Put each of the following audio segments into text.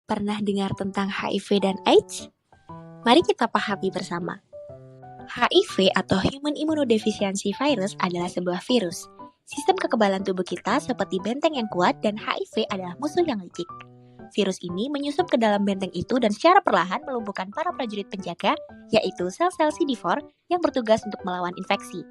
Pernah dengar tentang HIV dan AIDS? Mari kita pahami bersama. HIV atau Human Immunodeficiency Virus adalah sebuah virus. Sistem kekebalan tubuh kita seperti benteng yang kuat dan HIV adalah musuh yang licik. Virus ini menyusup ke dalam benteng itu dan secara perlahan melumpuhkan para prajurit penjaga, yaitu sel-sel CD4 yang bertugas untuk melawan infeksi.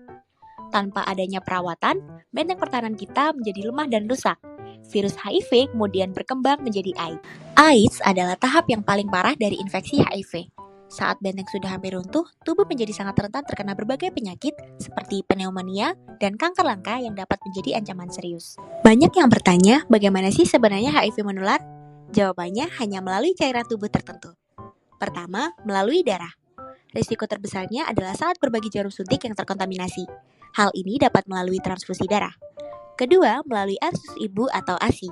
Tanpa adanya perawatan, benteng pertahanan kita menjadi lemah dan rusak. Virus HIV kemudian berkembang menjadi AIDS. AIDS adalah tahap yang paling parah dari infeksi HIV. Saat benteng sudah hampir runtuh, tubuh menjadi sangat rentan terkena berbagai penyakit seperti pneumonia dan kanker langka yang dapat menjadi ancaman serius. Banyak yang bertanya, bagaimana sih sebenarnya HIV menular? Jawabannya hanya melalui cairan tubuh tertentu. Pertama, melalui darah. Risiko terbesarnya adalah saat berbagi jarum suntik yang terkontaminasi. Hal ini dapat melalui transfusi darah. Kedua, melalui air susu ibu atau ASI.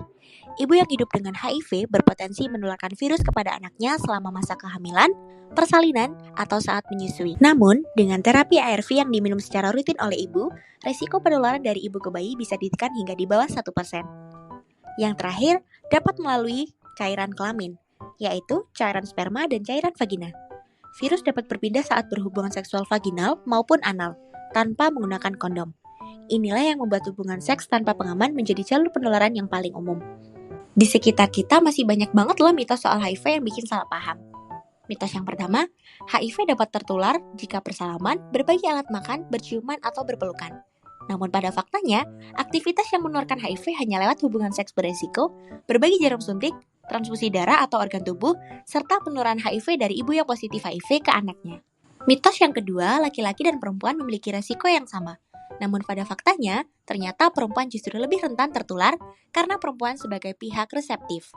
Ibu yang hidup dengan HIV berpotensi menularkan virus kepada anaknya selama masa kehamilan, persalinan, atau saat menyusui. Namun, dengan terapi ARV yang diminum secara rutin oleh ibu, risiko penularan dari ibu ke bayi bisa ditekan hingga di bawah 1%. Yang terakhir, dapat melalui cairan kelamin, yaitu cairan sperma dan cairan vagina. Virus dapat berpindah saat berhubungan seksual vaginal maupun anal, tanpa menggunakan kondom. Inilah yang membuat hubungan seks tanpa pengaman menjadi jalur penularan yang paling umum. Di sekitar kita masih banyak banget loh mitos soal HIV yang bikin salah paham. Mitos yang pertama, HIV dapat tertular jika bersalaman, berbagi alat makan, berciuman, atau berpelukan. Namun pada faktanya, aktivitas yang menularkan HIV hanya lewat hubungan seks beresiko, berbagi jarum suntik, transfusi darah atau organ tubuh, serta penularan HIV dari ibu yang positif HIV ke anaknya. Mitos yang kedua, laki-laki dan perempuan memiliki resiko yang sama. Namun pada faktanya, ternyata perempuan justru lebih rentan tertular karena perempuan sebagai pihak reseptif.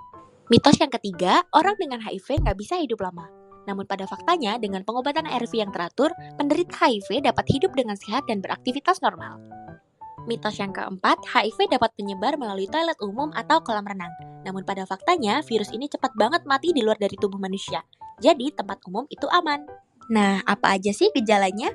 Mitos yang ketiga, orang dengan HIV nggak bisa hidup lama. Namun pada faktanya, dengan pengobatan ARV yang teratur, penderita HIV dapat hidup dengan sehat dan beraktivitas normal. Mitos yang keempat, HIV dapat menyebar melalui toilet umum atau kolam renang. Namun pada faktanya, virus ini cepat banget mati di luar dari tubuh manusia. Jadi, tempat umum itu aman. Nah, apa aja sih gejalanya?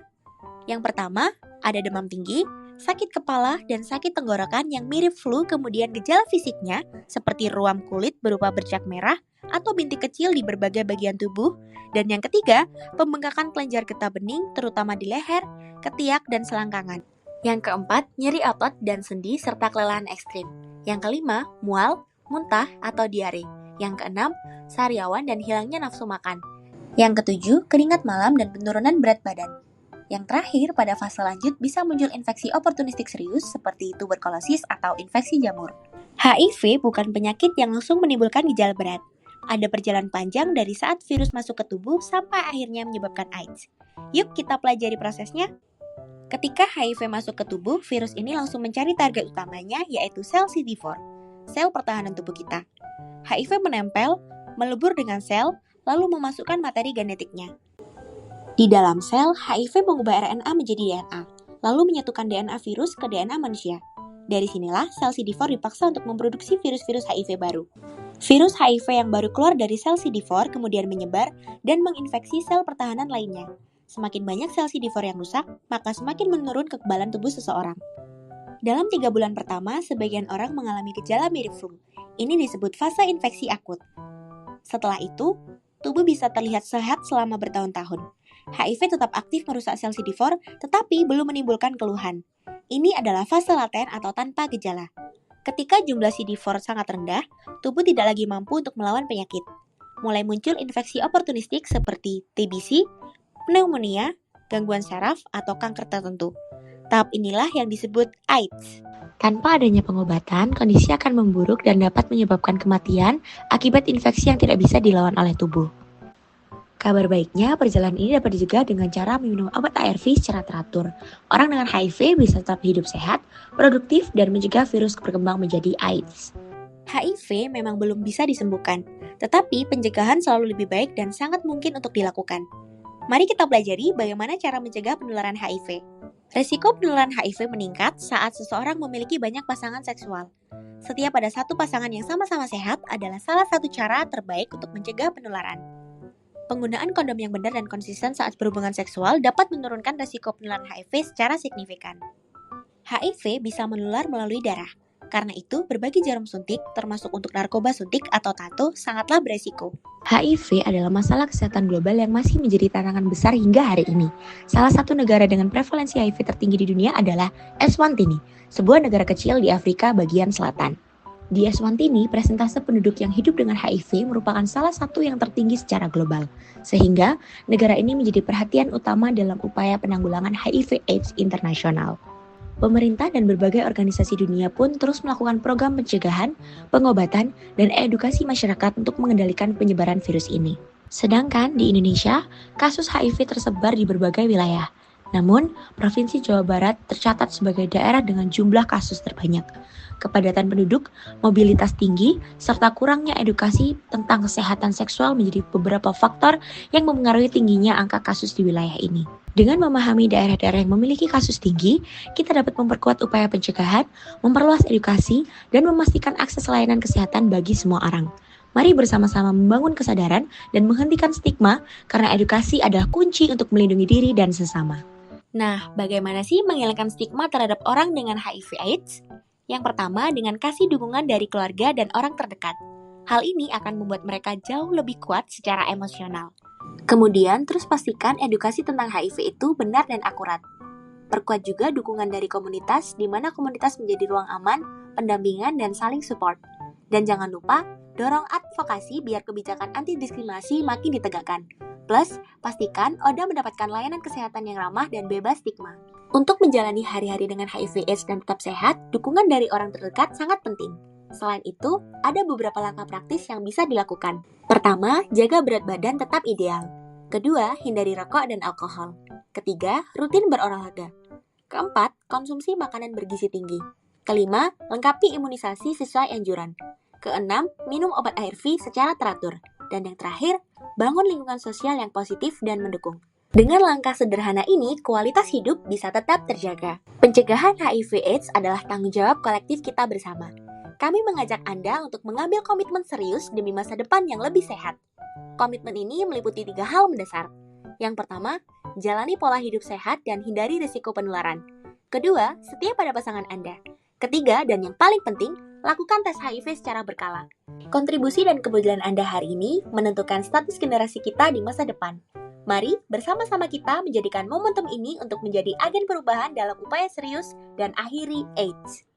Yang pertama, ada demam tinggi, sakit kepala, dan sakit tenggorokan yang mirip flu, kemudian gejala fisiknya seperti ruam kulit berupa bercak merah atau bintik kecil di berbagai bagian tubuh. Dan yang ketiga, pembengkakan kelenjar getah bening terutama di leher, ketiak, dan selangkangan. Yang keempat, nyeri otot dan sendi serta kelelahan ekstrim. Yang kelima, mual, muntah, atau diare. Yang keenam, sariawan dan hilangnya nafsu makan. Yang ketujuh, keringat malam dan penurunan berat badan. Yang terakhir, pada fase lanjut bisa muncul infeksi oportunistik serius seperti tuberkulosis atau infeksi jamur. HIV bukan penyakit yang langsung menimbulkan gejala berat. Ada perjalanan panjang dari saat virus masuk ke tubuh sampai akhirnya menyebabkan AIDS. Yuk kita pelajari prosesnya. Ketika HIV masuk ke tubuh, virus ini langsung mencari target utamanya yaitu sel CD4, sel pertahanan tubuh kita. HIV menempel, melebur dengan sel, lalu memasukkan materi genetiknya. Di dalam sel, HIV mengubah RNA menjadi DNA, lalu menyatukan DNA virus ke DNA manusia. Dari sinilah sel CD4 dipaksa untuk memproduksi virus-virus HIV baru. Virus HIV yang baru keluar dari sel CD4 kemudian menyebar dan menginfeksi sel pertahanan lainnya. Semakin banyak sel CD4 yang rusak, maka semakin menurun kekebalan tubuh seseorang. Dalam 3 bulan pertama, sebagian orang mengalami gejala mirip flu. Ini disebut fase infeksi akut. Setelah itu, tubuh bisa terlihat sehat selama bertahun-tahun. HIV tetap aktif merusak sel CD4, tetapi belum menimbulkan keluhan. Ini adalah fase laten atau tanpa gejala. Ketika jumlah CD4 sangat rendah, tubuh tidak lagi mampu untuk melawan penyakit. Mulai muncul infeksi oportunistik seperti TBC, pneumonia, gangguan saraf, atau kanker tertentu. Tahap inilah yang disebut AIDS. Tanpa adanya pengobatan, kondisi akan memburuk dan dapat menyebabkan kematian akibat infeksi yang tidak bisa dilawan oleh tubuh. Kabar baiknya, perjalanan ini dapat dicegah dengan cara meminum obat ARV secara teratur. Orang dengan HIV bisa tetap hidup sehat, produktif, dan mencegah virus berkembang menjadi AIDS. HIV memang belum bisa disembuhkan, tetapi pencegahan selalu lebih baik dan sangat mungkin untuk dilakukan. Mari kita pelajari bagaimana cara mencegah penularan HIV. Resiko penularan HIV meningkat saat seseorang memiliki banyak pasangan seksual. Setia pada satu pasangan yang sama-sama sehat adalah salah satu cara terbaik untuk mencegah penularan. Penggunaan kondom yang benar dan konsisten saat berhubungan seksual dapat menurunkan resiko penularan HIV secara signifikan. HIV bisa menular melalui darah. Karena itu, berbagi jarum suntik, termasuk untuk narkoba suntik atau tato, sangatlah beresiko. HIV adalah masalah kesehatan global yang masih menjadi tantangan besar hingga hari ini. Salah satu negara dengan prevalensi HIV tertinggi di dunia adalah Eswatini, sebuah negara kecil di Afrika bagian selatan. Di Eswatini, presentase penduduk yang hidup dengan HIV merupakan salah satu yang tertinggi secara global, sehingga negara ini menjadi perhatian utama dalam upaya penanggulangan HIV/AIDS internasional. Pemerintah dan berbagai organisasi dunia pun terus melakukan program pencegahan, pengobatan, dan edukasi masyarakat untuk mengendalikan penyebaran virus ini. Sedangkan di Indonesia, kasus HIV tersebar di berbagai wilayah. Namun, Provinsi Jawa Barat tercatat sebagai daerah dengan jumlah kasus terbanyak. Kepadatan penduduk, mobilitas tinggi, serta kurangnya edukasi tentang kesehatan seksual menjadi beberapa faktor yang mempengaruhi tingginya angka kasus di wilayah ini. Dengan memahami daerah-daerah yang memiliki kasus tinggi, kita dapat memperkuat upaya pencegahan, memperluas edukasi, dan memastikan akses layanan kesehatan bagi semua orang. Mari bersama-sama membangun kesadaran dan menghentikan stigma karena edukasi adalah kunci untuk melindungi diri dan sesama. Nah, bagaimana sih menghilangkan stigma terhadap orang dengan HIV/AIDS? Yang pertama, dengan kasih dukungan dari keluarga dan orang terdekat. Hal ini akan membuat mereka jauh lebih kuat secara emosional. Kemudian, terus pastikan edukasi tentang HIV itu benar dan akurat. Perkuat juga dukungan dari komunitas, di mana komunitas menjadi ruang aman, pendampingan, dan saling support. Dan jangan lupa, dorong advokasi biar kebijakan anti-diskriminasi makin ditegakkan. Plus, pastikan ODA mendapatkan layanan kesehatan yang ramah dan bebas stigma. Untuk menjalani hari-hari dengan HIV/AIDS dan tetap sehat, dukungan dari orang terdekat sangat penting. Selain itu, ada beberapa langkah praktis yang bisa dilakukan. Pertama, jaga berat badan tetap ideal. Kedua, hindari rokok dan alkohol. Ketiga, rutin berolahraga. Keempat, konsumsi makanan bergizi tinggi. Kelima, lengkapi imunisasi sesuai anjuran. Keenam, minum obat ARV secara teratur. Dan yang terakhir, bangun lingkungan sosial yang positif dan mendukung. Dengan langkah sederhana ini, kualitas hidup bisa tetap terjaga. Pencegahan HIV/AIDS adalah tanggung jawab kolektif kita bersama. Kami mengajak Anda untuk mengambil komitmen serius demi masa depan yang lebih sehat. Komitmen ini meliputi 3 hal mendasar. Yang pertama, jalani pola hidup sehat dan hindari risiko penularan. Kedua, setia pada pasangan Anda. Ketiga, dan yang paling penting, lakukan tes HIV secara berkala. Kontribusi dan kepedulian Anda hari ini menentukan status generasi kita di masa depan. Mari bersama-sama kita menjadikan momentum ini untuk menjadi agen perubahan dalam upaya serius dan akhiri AIDS.